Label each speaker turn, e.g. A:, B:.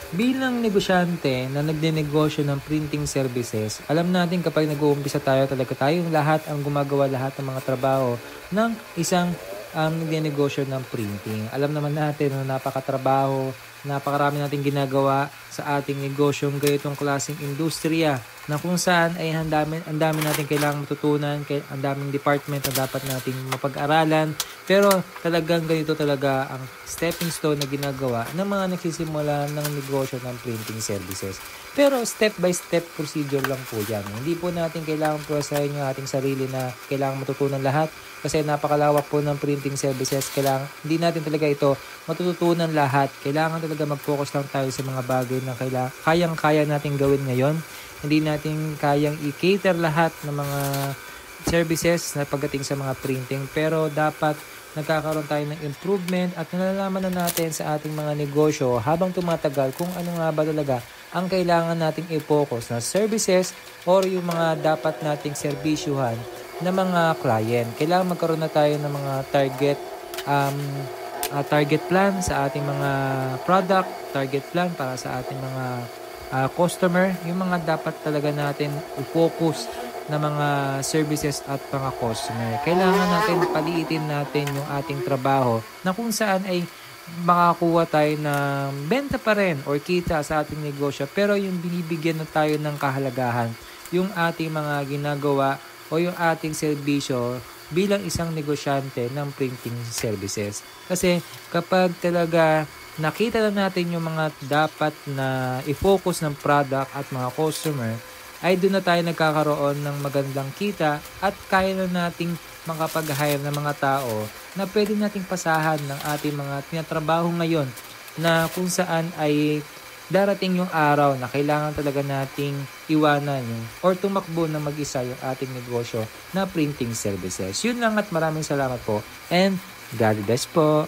A: Bilang negosyante na nagnenegosyo ng printing services, alam natin kapag nag-uumpisa tayo, talaga tayong lahat ang gumagawa lahat ng mga trabaho ng isang nagnenegosyo ng printing. Alam naman natin na napakatrabaho, napakarami nating ginagawa sa ating negosyong ganitong klaseng industriya na kung saan ay ang dami natin kailangang matutunan, ang daming department na dapat nating mapag-aralan. Pero talagang ganito talaga ang stepping stone na ginagawa ng mga nagsisimula ng negosyo ng printing services. Pero step by step procedure lang po yan. Hindi po natin kailangan prosesahin yung ating sarili na kailangan matutunan lahat kasi napakalawak po ng printing services. Hindi natin talaga ito matututunan lahat. Kailangan talaga mag-focus lang tayo sa mga bagay na kayang-kaya natin gawin ngayon. Hindi natin kayang i-cater lahat ng mga services na pagdating sa mga printing. Pero dapat nagkakaroon tayo ng improvement at nalalaman na natin sa ating mga negosyo habang tumatagal kung ano nga ba talaga ang kailangan nating i-focus na services or yung mga dapat nating serbisyuhan na mga client. Kailangan magkaroon na tayo ng mga target plan sa ating mga product, target plan para sa ating mga customer, yung mga dapat talaga natin i-focus na mga services at mga customer. Kailangan natin paliitin natin yung ating trabaho na kung saan ay makakuha tayo ng benta pa rin or kita sa ating negosyo pero yung binibigyan na tayo ng kahalagahan yung ating mga ginagawa o yung ating serbisyo bilang isang negosyante ng printing services. Kasi kapag talaga nakita na natin yung mga dapat na i-focus ng product at mga customer, ay doon na tayo nagkakaroon ng magandang kita at kaya na nating makapag-hire ng mga tao na pwede nating pasahan ng ating mga tinatrabaho ngayon na kung saan ay darating yung araw na kailangan talaga nating iwanan yung or tumakbo na mag-isa yung ating negosyo na printing services. Yun lang at maraming salamat po and God bless po.